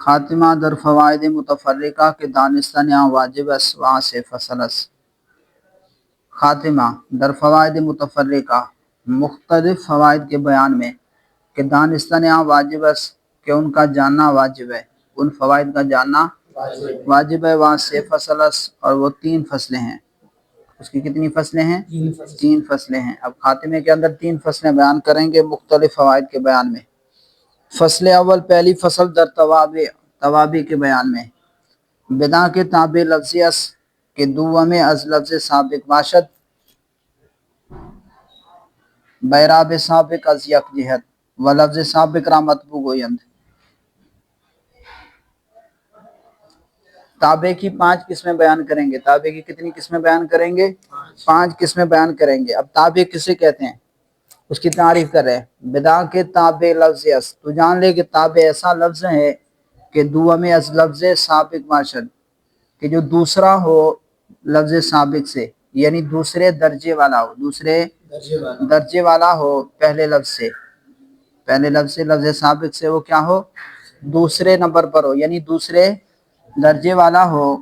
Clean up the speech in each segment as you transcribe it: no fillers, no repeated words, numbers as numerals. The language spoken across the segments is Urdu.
خاتمہ در فوائد متفرقہ کے دانستہ یہاں واجب اس وہاں سے فصل اس۔ خاتمہ در فوائد متفرقہ مختلف فوائد کے بیان میں کہ دانستہ یہاں واجب اس کہ ان کا جاننا واجب ہے، ان فوائد کا جاننا واجب ہے، وہاں سے فصل اس اور وہ 3 فصلیں ہیں۔ اس کی کتنی فصلیں ہیں؟ 3 فصلیں ہیں۔ اب خاتمے کے اندر 3 فصلیں بیان کریں گے مختلف فوائد کے بیان میں۔ فصل اول، پہلی فصل در توابع کے بیان میں، بنا کے تابع لفظی اس کے دومی از لفظ سابق باشد، بیراب سابق از یک جہت و لفظ سابق را مطبوع گویند۔ تابع کی 5 قسمیں بیان کریں گے۔ تابع کی کتنی قسمیں بیان کریں گے؟ 5 قسمیں بیان کریں گے۔ اب تابع کسے کہتے ہیں اس کی تعریف کر رہے ہیں۔ بدا کے تابع لفظ اس، تو جان لے کہ تابع ایسا لفظ ہے کہ دومی از لفظ سابق باشد، کہ جو دوسرا ہو لفظ سابق سے، یعنی دوسرے درجے والا ہو، دوسرے درجے والا ہو پہلے لفظ سے، پہلے لفظ سے، لفظ سابق سے وہ کیا ہو؟ دوسرے نمبر پر ہو، یعنی دوسرے درجے والا ہو۔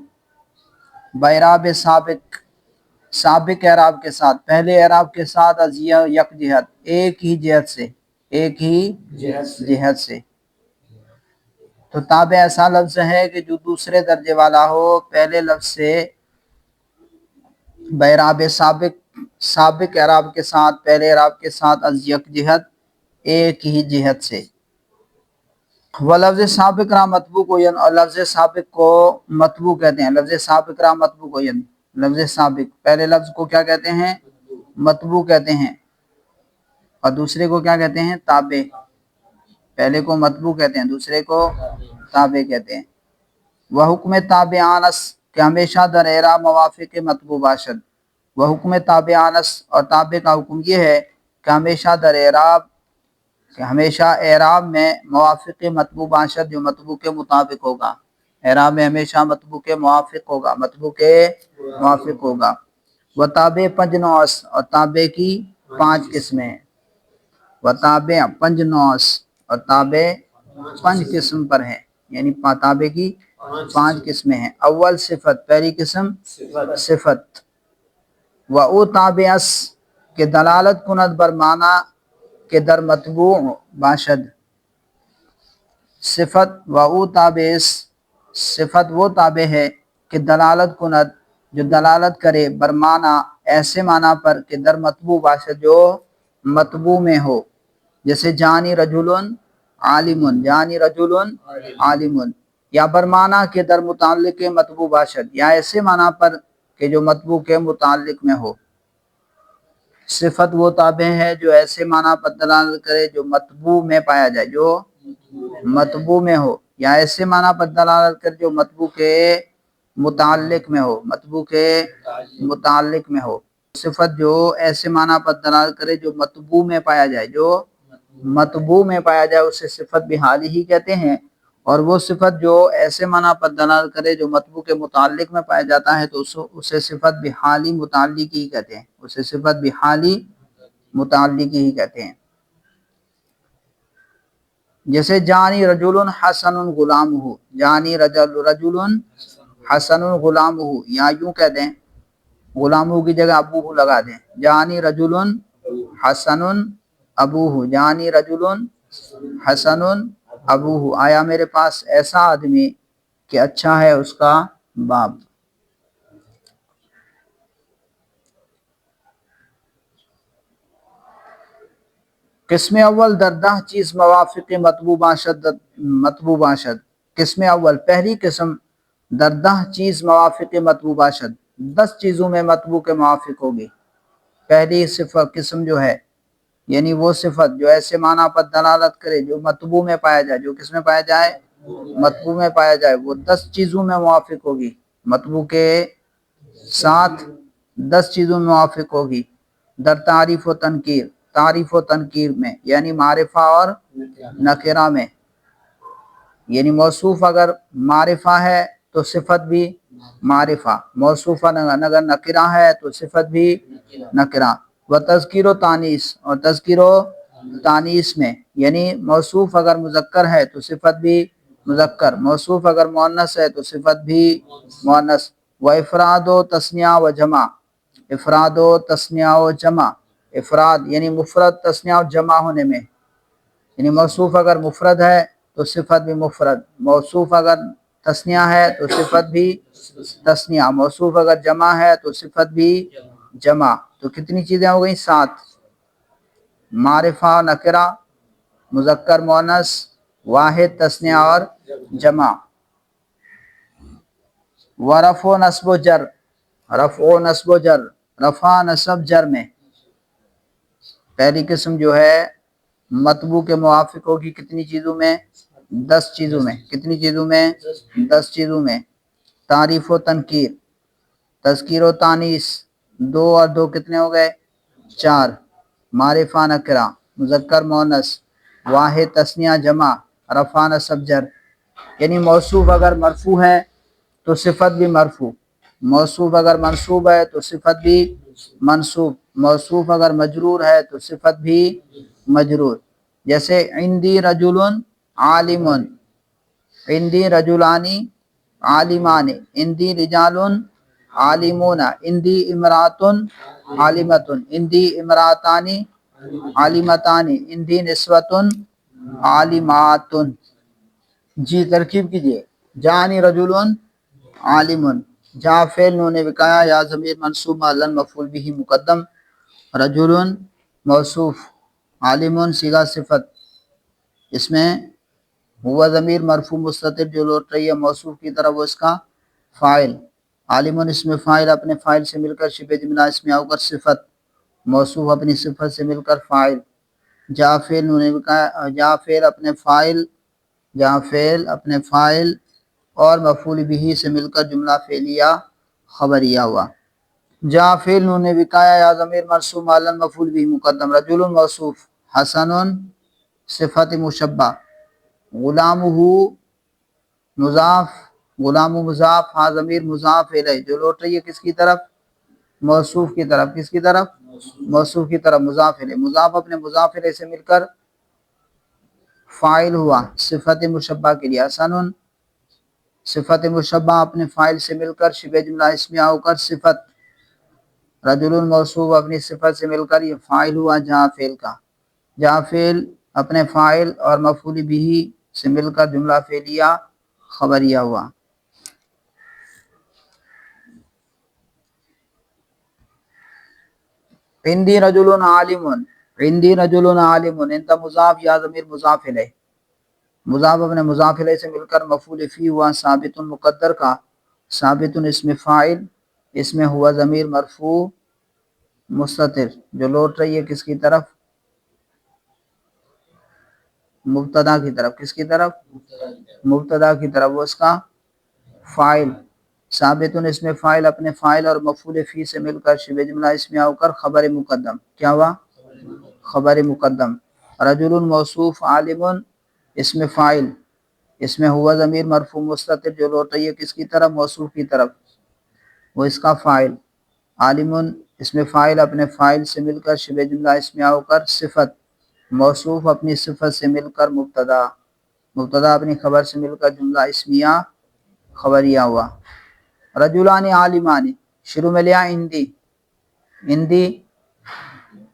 بیراب سابق، سابق اعراب کے ساتھ، پہلے اعراب کے ساتھ، از یک جہت، ایک ہی جہت سے، ایک ہی جہت سے۔ تو تابع ایسا لفظ ہے کہ جو دوسرے درجے والا ہو پہلے لفظ سے، بیراب سابق، سابق اعراب کے ساتھ، پہلے اعراب کے ساتھ، از یک جہت، ایک ہی جہت سے۔ وہ لفظ سابق را مطبوع گویند، اور لفظ سابق کو مطبوع کہتے ہیں۔ لفظ سابق را مطبوع گویند، لفظ سابق پہلے لفظ کو کیا کہتے ہیں؟ مطبوع کہتے ہیں، اور دوسرے کو کیا کہتے ہیں؟ تابع۔ پہلے کو مطبوع کہتے ہیں، دوسرے کو تابع کہتے ہیں۔ وہ حکم تابعان اس، کہ ہمیشہ در اعراب موافق مطبوع باشد۔ وہ حکم تابعان اس، اور تابع کا حکم یہ ہے کہ ہمیشہ در اعراب، کہ ہمیشہ اعراب میں موافق مطبوع باشد، جو مطبوع کے مطابق ہوگا، اعراب میں ہمیشہ مطبوع کے موافق ہوگا، مطبوع کے موافق ہوگا۔ وہ تابع 5 نوع اس، اور تابع کی 5 قسمیں ہیں۔ وہ تابع 5 نوع اس، اور تابع 5 قسم پر ہیں، یعنی تابع کی 5 قسمیں ہیں۔ اول صفت، پہلی قسم صفت۔ و او تابع اس، کہ دلالت کند بر معنی کہ در مطبوع باشد۔ صفت و او تابع اس، صفت وہ تابع ہے کہ دلالت کند، جو دلالت کرے، بر معنی ایسے معنی پر کہ در مطبوع باشد، جو مطبوع میں ہو۔ جیسے جانی رجل عالم، جانی رجل عالم، یا بر معنی کہ در متعلق مطبوع باشد، یا ایسے معنی پر کہ جو مطبوع کے متعلق میں ہو۔ صفت وہ تابع ہے جو ایسے معنی پر دلالت کرے جو مطبوع میں پایا جائے، جو مطبوع میں ہو، یا ایسے معنی پر دلالت کرے جو مطبوع کے متعلق میں ہو، مطبوع کے متعلق میں ہو۔ صفت جو ایسے معنی پر دلالت کرے جو مطبوع میں پایا جائے، جو مطبوع میں پایا جائے، اسے صفت بحالی ہی کہتے ہیں۔ اور وہ صفت جو ایسے معنی پر دلالت کرے جو مطبوع کے متعلق میں پایا جاتا ہے تو اسے صفت بحالی متعلق ہی کہتے ہیں، اسے صفت بحالی متعلق ہی کہتے ہیں۔ جیسے جانی رجل حسن غلامہ، جانی رجل حسن غلامہ، یا یوں کہہ دیں غلامہ کی جگہ ابوہ لگا دیں، جانی رجل حسن ابوہ، جانی رجل حسن ابوہ، آیا میرے پاس ایسا آدمی کہ اچھا ہے اس کا باپ۔ قسم اول در 10 چیز موافق مطبوع باشد۔ قسم اول، پہلی قسم در 10 چیز موافق مطبوع باشد، 10 چیزوں میں مطبوع کے موافق ہوگی۔ پہلی صفت قسم جو ہے، یعنی وہ صفت جو ایسے معنی پر دلالت کرے جو مطبوع میں پایا جائے، جو کس میں پایا جائے؟ مطبوع میں پایا جائے، وہ 10 چیزوں میں موافق ہوگی، مطبوع کے ساتھ 10 چیزوں میں موافق ہوگی۔ در تعریف و تنکیر، تعریف و تنکیر میں، یعنی معرفہ اور نکرہ میں، یعنی موصوف اگر معرفہ ہے تو صفت بھی معرفہ، موصوف اگر نکرہ ہے تو صفت بھی نکرہ۔ و تذکیر و تانیث، اور تذکیر و تانیث میں، یعنی موصوف اگر مذکر ہے تو صفت بھی مذکر، موصوف اگر مؤنث ہے تو صفت بھی مؤنث، و افراد و تثنیہ و جمع، افراد و تثنیہ و جمع، افراد یعنی مفرد تثنیہ و جمع ہونے میں، یعنی موصوف اگر مفرد ہے تو صفت بھی مفرد، موصوف اگر تثنیہ ہے تو صفت بھی تثنیہ، موصوف اگر جمع ہے تو صفت بھی جمع۔ تو کتنی چیزیں ہو گئیں؟ 7، معرفہ نکرہ، مذکر مؤنث، واحد تثنیہ اور جمع۔ ورفع و نصب و جر، رفع و نصب و جر، رفع نصب جر میں پہلی قسم جو ہے مطبوع کے موافق ہوگی کتنی چیزوں میں؟ 10 چیزوں میں۔ کتنی چیزوں میں؟ 10 چیزوں میں۔ تعریف و تنکیر، تذکیر و تانیث، 2 اور 2 کتنے ہو گئے؟ 4۔ معرفہ نکرہ، مذکر مؤنث، واحد تثنیہ جمع، رفع نصب جر، یعنی موصوف اگر مرفوع ہے تو صفت بھی مرفوع، موصوف اگر منصوب ہے تو صفت بھی منصوب، موصوف اگر مجرور ہے تو صفت بھی مجرور۔ جیسے عندی رجل عالم، عندی رجلانی عالمان، عندی رجال عالمون، عندی امرات عالمۃ، عندی امراتان عالمتان، عندی نسوۃ عالمات۔ جی ترکیب کیجئے، جانی رجل عالم، جا فعل نون وقایا یا ضمیر منصوب محلاً مفعول به مقدم، رجل موصوف، عالم صیغہ صفت، اس میں ہوا ضمیر مرفوع مستتر جو لوٹ رہی ہے موصوف کی طرف وہ اس کا فاعل، عالم اس میں فاعل اپنے فاعل سے مل کر شبہ جملہ اسمیہ ہو کر صفت، موصوف اپنی صفت سے مل کر فاعل، جا فعل نون وقایا، جا فعل اپنے فاعل، جہاں فعل اپنے فاعل اور مفعول به سے مل کر جملہ فعلیہ خبریہ ہوا۔ جا فعل نون وقایا یا ضمیر مرفوع محلاً مفعول به مقدم، رجل موصوف، حسن صفت مشبہ، غلامہ مضاف، غلام مضاف، ہاں ضمیر مضاف الیہ جو لوٹ رہی ہے کس کی طرف؟ موصوف کی طرف، کس کی طرف؟ موصوف کی طرف، مضاف الیہ، مضاف اپنے مضاف الیہ سے مل کر فاعل ہوا صفت مشبہ کے لیے، حسن صفت مشبہ اپنے فاعل سے مل کر شبہ جملہ اسمیہ ہو کر صفت، رجل موصوف اپنی صفت سے مل کر یہ فاعل ہوا جہاں فعل کا، جہاں فعل اپنے فاعل اور مفعول به سے مل کر جملہ فعلیہ خبریہ ہوا۔ عندی رجل عالم، عندی رجل عالم، انت مضاف یا ضمیر مضاف الیہ، مضاف اپنے مضاف الیہ سے مل کر مفعول فی ہوا ثابت مقدر کا، ثابت اس میں فاعل، اس میں ہوا ضمیر مرفوع مستتر جو لوٹ رہی ہے کس کی طرف؟ مبتدا کی طرف، کس کی طرف؟ مبتدا کی طرف، وہ اس کا فاعل، ثابت اس میں فاعل اپنے فاعل اور مفعول فی سے مل کر شبہ جملہ اسمیہ ہو کر خبر مقدم، کیا ہوا؟ خبر مقدم، رجل موصوف، عالم اس میں فاعل، اس میں ہوا ضمیر مرفوع مستتر جو لوٹ رہی ہے کس کی طرف؟ موصوف کی طرف، وہ اس کا فاعل، عالم اس میں فاعل اپنے فاعل سے مل کر شبہ جملہ اسمیہ ہو کر صفت، موصوف اپنی صفت سے مل کر مبتدا، مبتدا اپنی خبر سے مل کر جملہ اسمیہ خبریہ ہوا۔ رجلان عالمان، شروع میں لیا عندی، عندی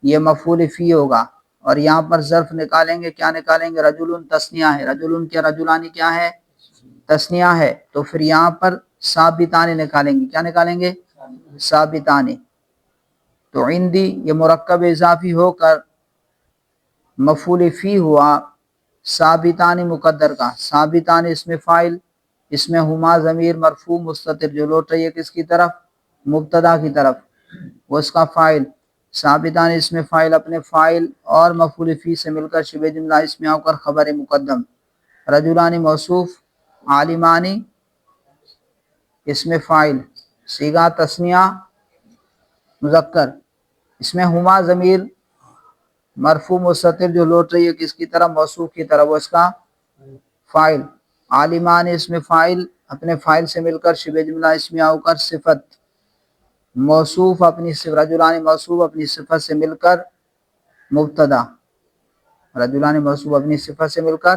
یہ مفعول فی ہوگا اور یہاں پر ظرف نکالیں گے، کیا نکالیں گے؟ رجل تثنیہ ہے، رجل کیا، رجلانی کیا ہے؟ تثنیہ ہے، تو پھر یہاں پر ثابتان نکالیں گے، کیا نکالیں گے؟ ثابتان، تو عندی یہ مرکب اضافی ہو کر مفعول فی ہوا ثابتان مقدر کا، ثابتان اس میں فاعل، اس میں ہما ضمیر مرفوع مستتر جو لوٹ رہی ہے کس کی طرف؟ مبتدا کی طرف، وہ اس کا فاعل، ثابتان اس میں فاعل اپنے فاعل اور مفعول فی سے مل کر شبہ جملہ اسمیہ ہو کر خبر مقدم، رجلانی موصوف، عالمانی اس میں فاعل، صیغہ تثنیہ مذکر، اس میں ہما ضمیر مرفوع مستتر جو لوٹ رہی ہے کس کی طرف؟ موصوف کی طرف، وہ اس کا فاعل، عالمان اس میں فاعل اپنے فاعل سے مل کر شبہ جملہ اسمیہ ہو کر صفت، موصوف اپنی رجلان موصوف اپنی صفت سے مل کر مبتدا، رجلان موصوف اپنی صفت سے مل کر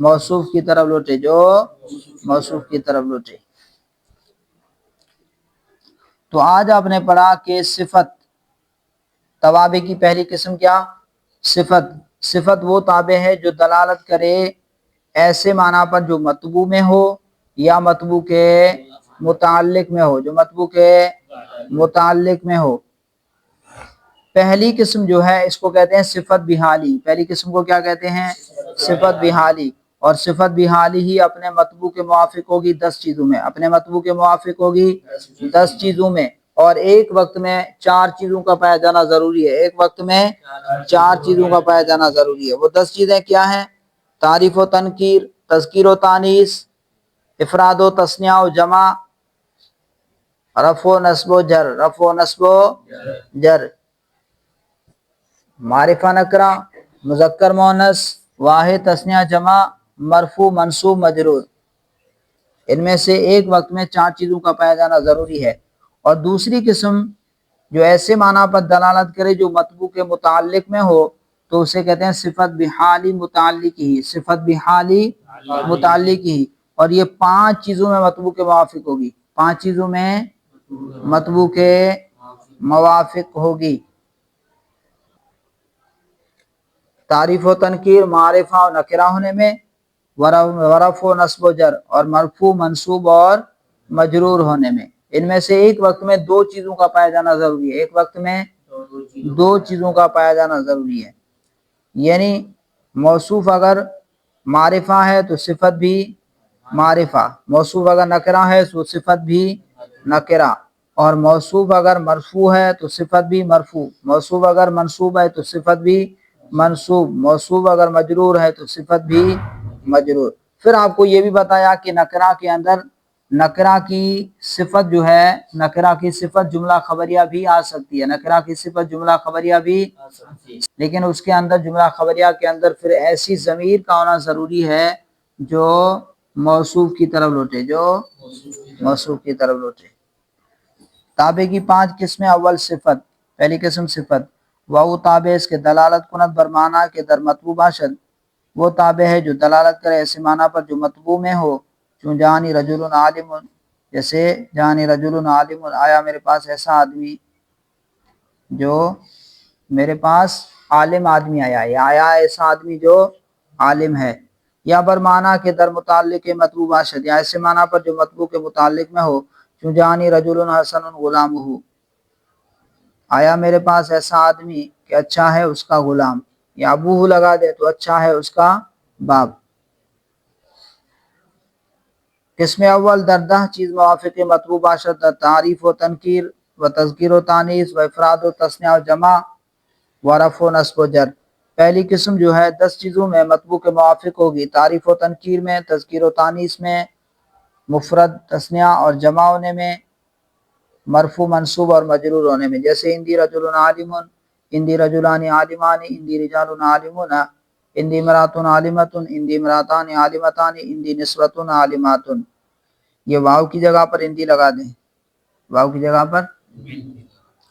موصوف کی طرف لوٹے، جو موصوف کی طرف لوٹے۔ تو آج آپ نے پڑھا کہ صفت، توابع کی پہلی قسم کیا؟ صفت۔ صفت وہ تابع ہے جو دلالت کرے ایسے معنی پر جو مطبوع میں ہو یا مطبوع کے متعلق میں ہو، جو مطبوع کے متعلق میں ہو۔ پہلی قسم جو ہے اس کو کہتے ہیں صفت بحالی۔ پہلی قسم کو کیا کہتے ہیں؟ صفت بحالی۔ اور صفت بحالی ہی اپنے مطبوع کے موافق ہوگی 10 چیزوں میں، اپنے مطبوع کے موافق ہوگی 10 چیزوں میں، اور ایک وقت میں 4 چیزوں کا پایا جانا ضروری ہے، ایک وقت میں 4 چیزوں کا پایا جانا ضروری ہے۔ وہ 10 چیزیں کیا ہیں؟ تعریف و تنکیر، تذکیر و تانیث، افراد و تثنیہ و جمع، رفع و نصب و جر، رفع و نصب و جر، معرفہ نکرہ، مذکر مؤنث، واحد تثنیہ جمع، مرفوع منصوب مجرور۔ ان میں سے ایک وقت میں 4 چیزوں کا پایا جانا ضروری ہے۔ اور دوسری قسم جو ایسے معنی پر دلالت کرے جو مطبوع کے متعلق میں ہو تو اسے کہتے ہیں صفت بحالی متعلقی، صفت بحالی متعلقی۔ اور یہ 5 چیزوں میں مطبوع کے موافق ہوگی، 5 چیزوں میں مطبوع کے موافق ہوگی۔ تعریف و تنکیر، معرفہ و نکرہ ہونے میں، ورفع و نصب و جر، اور مرفوع منصوب اور مجرور ہونے میں۔ ان میں سے ایک وقت میں 2 چیزوں کا پایا جانا ضروری ہے، ایک وقت میں 2 چیزوں کا پایا جانا ضروری ہے۔ یعنی موصوف اگر معرفہ ہے تو صفت بھی معرفہ، موصوف اگر نکرہ ہے تو صفت بھی نکرہ، اور موصوف اگر مرفوع ہے تو صفت بھی مرفوع، موصوف اگر منصوب ہے تو صفت بھی منصوب، موصوف اگر مجرور ہے تو صفت بھی مجرور۔ پھر آپ کو یہ بھی بتایا کہ نکرہ کے اندر نکرہ کی صفت جو ہے، نکرہ کی صفت جملہ خبریہ بھی آ سکتی ہے، نکرہ کی صفت جملہ خبریہ بھی، لیکن اس کے اندر جملہ خبریہ کے اندر پھر ایسی ضمیر کا ہونا ضروری ہے جو موصوف کی طرف لوٹے، جو موصوف کی طرف لوٹے۔ تابع کی 5 قسمیں۔ اول صفت، پہلی قسم صفت، وہ تابع اس کے دلالت کند بر معنی کے در مطبوع باشد، وہ تابع ہے جو دلالت کرے ایسے معنی پر جو مطبوع میں ہو، چون جانی رجل عالم، جیسے جانی رجل عالم، آیا میرے پاس ایسا آدمی، جو میرے پاس عالم آدمی آیا، یا آیا ایسا آدمی جو عالم ہے۔ یا بر معنی کے در متعلق مطبوع باشد، یا ایسے معنی پر جو مطبوع کے متعلق میں ہو، چون جانی رجل حسن غلامہ، آیا میرے پاس ایسا آدمی کہ اچھا ہے اس کا غلام، یا ابوہ لگا دے تو اچھا ہے اس کا باپ۔ قسم اول در 10 چیز موافق مطبوع باشد، در تعریف و تنکیر و تذکیر و تانیث و افراد و تثنیہ و جمع و رفع و نصب و جر۔ پہلی قسم جو ہے 10 چیزوں میں مطبوع کے موافق ہوگی، تعریف و تنکیر میں، تذکیر و تانیث میں، مفرد تثنیہ اور جمع ہونے میں، مرفوع منصوب اور مجرور ہونے میں۔ جیسے اندی رجل عالم، اندی رجلان عالمان، اندی رجال عالمون، اندی امرات عالمۃ، اندی امراتان عالمتان، اندی نسوۃ عالمات۔ یہ واو کی جگہ پر اندی لگا دیں، واو کی جگہ پر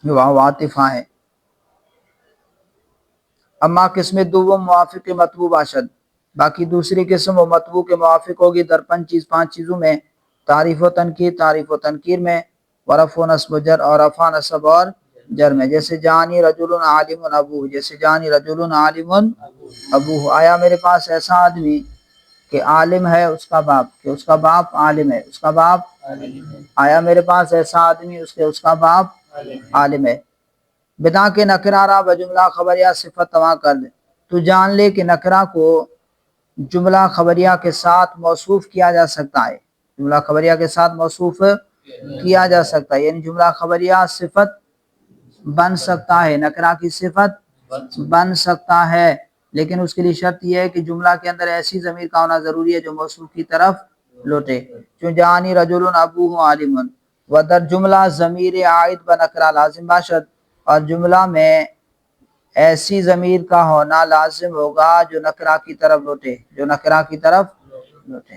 واو عاطفہ ہے۔ اما قسم دوم موافق مطبوع باشد، باقی دوسری قسم وہ مطبوع کے موافق ہوگی در 5 چیزوں میں، تعریف و تنکیر، تعریف و تنکیر میں، ورفع و نصب و جر، اور رفع نصب اور جر میں۔ جیسے جانی رجل عالم ابوہ، جیسے جانی رجل عالم ابوہ، آیا میرے پاس ایسا آدمی کہ عالم ہے اس کا باپ، کہ اس کا باپ عالم ہے، اس کا باپ آیا میرے پاس ایسا آدمی اس کا باپ عالم ہے۔ بدا کے نکرہ را بجملہ خبریہ صفت تواں کر دے، تو جان لے کہ نکرہ کو جملہ خبریہ کے ساتھ موصوف کیا جا سکتا ہے، جملہ خبریہ کے ساتھ موصوف کیا جا سکتا ہے، یعنی جملہ خبریہ صفت بن سکتا ہے، نکرہ کی صفت بن سکتا ہے، لیکن اس کے لیے شرط یہ ہے کہ جملہ کے اندر ایسی ضمیر کا ہونا ضروری ہے جو موصوف کی طرف لوٹے، چون جانی رجل ابوہ عالم، و در جملہ ضمیر عائد بنکرہ لازم باشد، اور جملہ میں ایسی ضمیر کا ہونا لازم ہوگا جو نکرہ کی طرف لوٹے، جو نکرہ کی طرف لوٹے۔